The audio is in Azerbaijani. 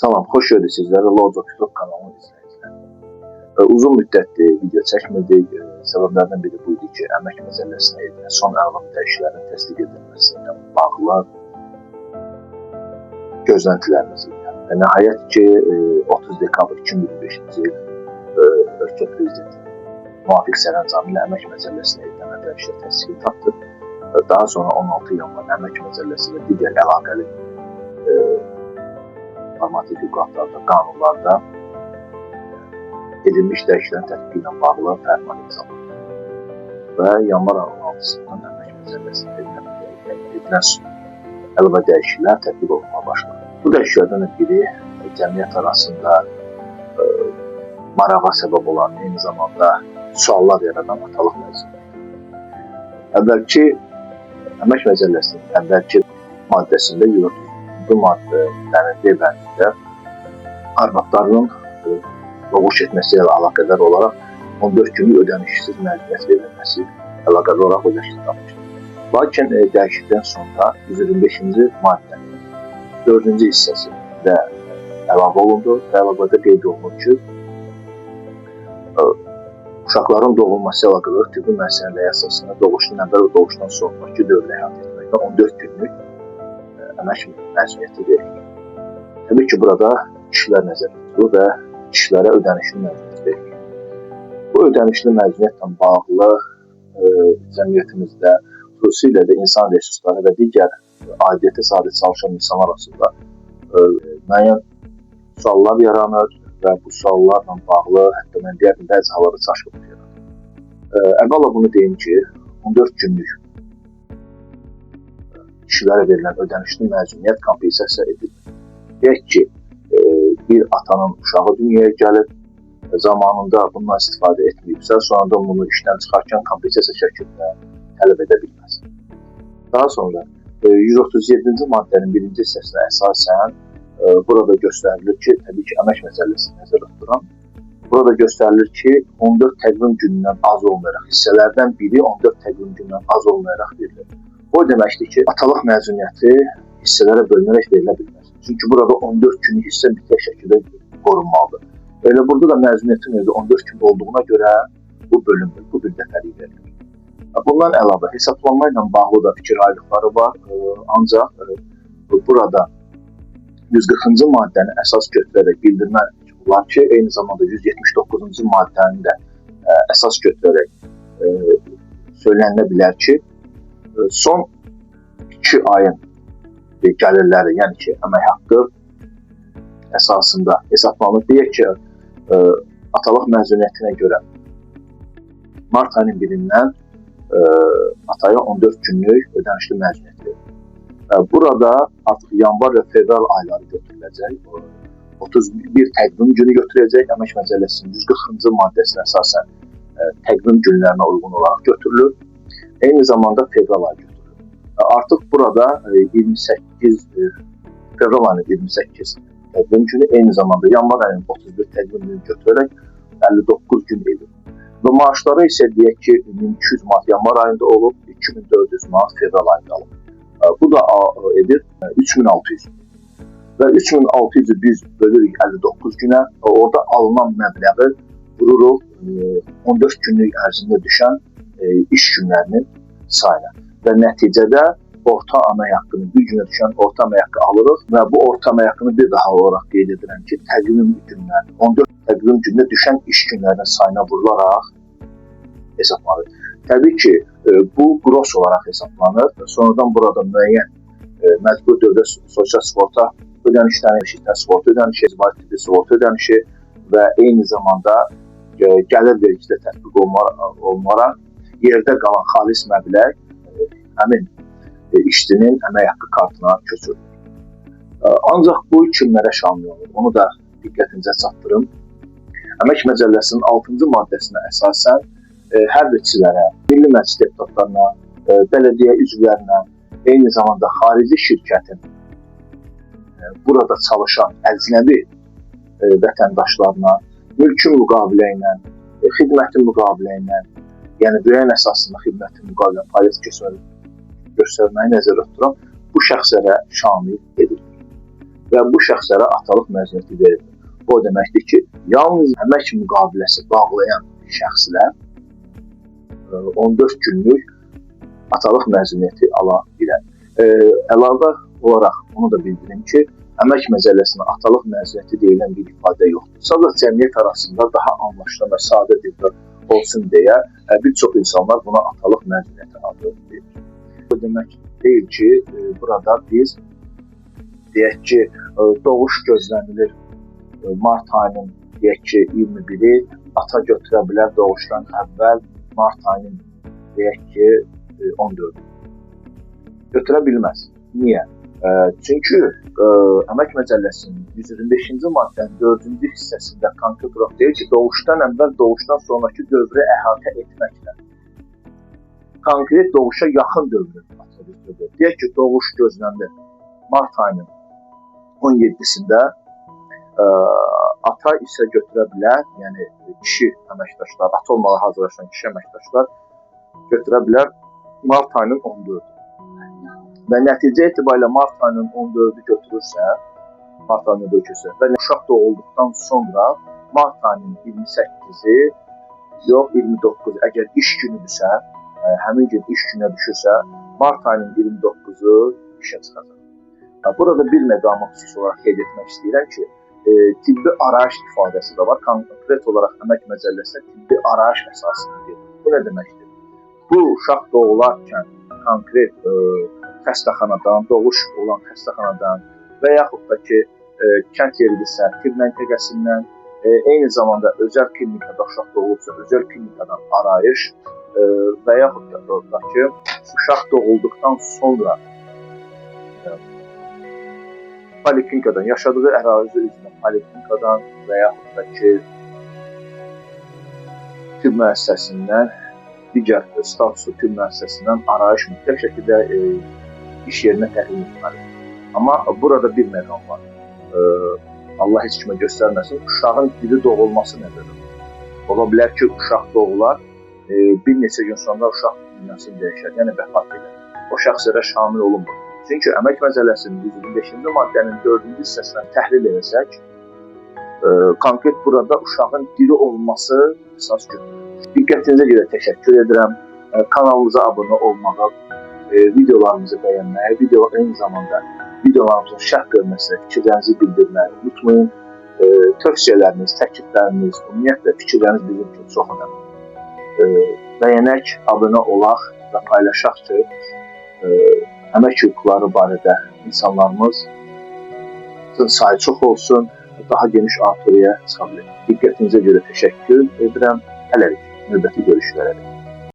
Salam, xoş gördük sizləri Lojok kanalının izləyiciləri. Uzun müddətdir video çəkmirdik. Səbəblərdən biri bu idi ki, əmək məcəlləsinə edilən son əlavə dəyişikliklərin təsdiq edilməsi ilə bağlı gözləntilərimiz idi. Və nəhayət ki, 30 dekabr 2025-ci il ölkə prezidenti müvafiq sərəncamı ilə əmək məcəlləsinə edilən dəyişikliklər təsdiq tapdı. Daha sonra 16 yanvar əmək məcəlləsi və digər əlaqəli normativ hüquqatlarda, qanunlarda edilmiş dəyişikliklərin tətbiqi ilə bağlı fərman imzalandı. Və yanvar 16-sından əmək məcəlləsinə edilən əlavə dəyişikliklər tətbiq olunmağa başladı. Bu dəyişikliklərdən biri cəmiyyət arasında marağa səbəb olan, eyni zamanda suallar yaradan atalıq məzuniyyəti. Əvvəlki əmək məcəlləsinin əvvəlki maddəsində 130 maddənin D-bəndində arvadlarının doğuş etməsi ilə əlaqədar olaraq 14 günlük ödənişsiz məzuniyyət verilməsi əlaqədar olaraq ödənişlənmişdir. Lakin dəyişiklikdən sonra 125-ci maddənin 4-cü hissəsi də əlavə olundu və əlavədə qeyd olunur ki, uşaqların doğulması ilə əlaqədar tibbi müəssisələrə əsasında doğuşdan əvvəl və doğuşdan sonraki dövrdə həyat etməkdə 14 günlük əmək məzuniyyəti verilir. Təbii ki, burada kişilər nəzərdə tutulur və kişilərə ödənişli məzuniyyət verilir. Bu ödənişli məzuniyyətlə bağlı cəmiyyətimizdə, xüsusilə də insan resursları və digər aidiyyətə sahib çalışan insanlar arasında müəyyən suallar yaranır və bu suallarla bağlı hətta mən deyərdim, bəzi hallarda çaşqınlıq yaranır. Əvvəla bunu deyim ki, 14 günlük kişilərə verilən ödənişli məzuniyyət kompensasiya edilir. Deyək ki, bir atanın uşağı dünyaya gəlib, zamanında bundan istifadə etməyibsə, sonradan bunu işdən çıxarkən kompensasiya şəklində tələb edə bilməz. Daha sonra 137-ci maddənin 1-ci hissəsinə əsasən burada göstərilir ki, təbii ki, əmək məcəlləsini nəzərdə tuturam. Burada göstərilir ki, 14 təqvim günündən az olmayaraq, hissələrdən biri 14 təqvim günündən az olmayaraq verilir. O deməkdir ki, atalıq məzuniyyəti hissələrə bölünərək verilə bilməz. Çünki burada 14 günlük hissə mütləq şəkildə qorunmalıdır. Elə burada da məzuniyyətin özü 14 gün olduğuna görə bu bölünmür, bu bir dəfəlik verilir. Bundan əlavə hesablanma ilə bağlı da fikir ayrılıqları var. Ancaq burada 140-cı maddəni əsas götürərək bildirmək olar ki, eyni zamanda 179-cu maddəni də əsas götürərək söylənilə bilər ki, son 2 ayın gəlirləri, yəni ki, əmək haqqı əsasında hesablanır. Deyək ki, atalıq məzuniyyətinə görə mart ayının 1-dən ataya 14 günlük ödənişli məzuniyyət verilir. Burada artıq yanvar və fevral ayları götürüləcək. 31 təqvim günü götürəcək. Əmək məcəlləsinin 140-cı maddəsinə əsasən təqvim günlərinə uyğun olaraq götürülür. Eyni zamanda fevral ayı götürülür. Artıq burada 28 fevral ayının 28 təqvim günü, eyni zamanda yanvar ayının 31 təqvim günü götürərək 59 gün edilir. Və maaşları isə deyək ki, 1200 manat yanvar ayında olub, 2400 manat fevral ayında olub. Bu da edir 3600. Və 3600-ü biz bölürük 59 günə, orada alınan məbləği vururuq 14 günlük ərzində düşən iş günlərinin sayına. Və nəticədə orta əmək haqqını bir günə düşən orta əmək haqqı alırıq və bu orta əmək haqqını bir daha olaraq qeyd edirəm ki, təqvim günləri, 14 təqvim günündə düşən iş günlərinin sayına vurularaq hesablanır. Təbii ki, bu qros olaraq hesablanır. Sonradan burada müəyyən məcbur dövlət sosial sığorta ödənişləri, işitmə sığorta ödənişi, icbari tibbi sığorta ödənişi və eyni zamanda gəlir vergisi tətbiq olunaraq yerdə qalan xalis məbləğ həmin işçinin əmək haqqı kartına köçürülür. Ancaq bu kimlərə şamil olur? Onu da diqqətinizə çatdırım. Əmək məcəlləsinin 6-cı maddəsinə əsasən hərbçilərə, milli məclis deputatlarına, bələdiyyə üzvlərinə, eyni zamanda xarici şirkətin burada çalışan əcnəbi vətəndaşlarına mülkün müqavilə ilə, xidmətin müqavilə ilə, yəni müəyyən əsasında xidmətin müqavilə fəaliyyət göstərməyi nəzərdə tuturam, bu şəxslərə şamil edilir. və bu şəxslərə atalıq məzuniyyəti verilir. Bu o deməkdir ki, yalnız əmək müqaviləsi bağlayan şəxslər 14 günlük atalıq məzuniyyəti ala bilər. Əlavə olaraq onu da bildirim ki, əmək məcəlləsində atalıq məzuniyyəti deyilən bir ifadə yoxdur. Sadəcə cəmiyyət arasında daha anlaşılan və sadə dildə olsun deyə bir çox insanlar buna atalıq məzuniyyəti adı verir. Bu demək deyil ki, burada biz deyək ki, doğuş gözlənilir mart ayının deyək ki, 21-i, ata götürə bilər doğuşdan əvvəl mart ayının deyək ki, 14-ü. Götürə bilməz. Niyə? Çünki Əmək Məcəlləsinin 125-ci maddənin 4-cü hissəsində konkret olaraq deyir ki, doğuşdan əvvəl doğuşdan sonraki dövrü əhatə etməklə konkret doğuşa yaxın dövrü atılır. Deyək ki, doğuş gözlənilir mart ayının 17-sində, ata isə götürə bilər, yəni kişi əməkdaşlar, ata olmağa hazırlaşan kişi əməkdaşlar götürə bilər mart ayının 14-ü. Və nəticə etibarilə mart ayının 14-ü götürürsə, və uşaq doğulduqdan sonra mart ayının 28-i, yox 29-u, əgər iş günüdürsə, həmin gün iş günə düşürsə, mart ayının 29-u işə çıxacaq. Burada bir məqamı xüsusi olaraq qeyd etmək istəyirəm ki, tibbi arayış ifadəsi də var. Konkret olaraq Əmək Məcəlləsində tibbi arayış əsasında gedir. Bu nə deməkdir? Bu uşaq doğularkən konkret xəstəxanadan, doğuş olan xəstəxanadan və yaxud da ki, kənd yeridirsə, tibb məntəqəsindən, eyni zamanda özəl klinikada uşaq doğulursa, özəl klinikadan arayış və yaxud da ki, uşaq doğulduqdan sonra poliklinikadan, yaşadığı ərazi üzrə poliklinikadan və yaxud da ki, tibb müəssisəsindən, digər statuslu tibb müəssisəsindən arayış mütləq şəkildə iş yerinə təhlil etməlidir. Amma burada bir məqam var. Allah heç kimə göstərməsin, uşağın diri doğulması nədir? Ola bilər ki, uşaq doğular, bir neçə gün sonra uşaq dünyasını dəyişər, yəni vəfat edir. O şəxslərə şamil olunmur. Çünki Əmək Məcəlləsinin 125-ci maddənin 4-cü hissəsindən təhlil etsək, konkret burada uşağın diri olması əsas götürülür. Diqqətinizə görə təşəkkür edirəm. Kanalımıza abunə olmağa, videolarımızı bəyənməyə, eyni zamanda videolarımızın şərh görməsində fikirlərinizi bildirməyi unutmayın. Tövsiyələriniz, təklifləriniz, ümumiyyətlə fikirləriniz bizim üçün çox önəmlidir. Bəyənək, abunə olaq və paylaşaq ki, əmək hüquqları barədə insanlarımızın sayı çox olsun, daha geniş auditoriyaya çıxa bilir. Diqqətinizə görə təşəkkür edirəm. Hələlik, növbəti görüşlərə.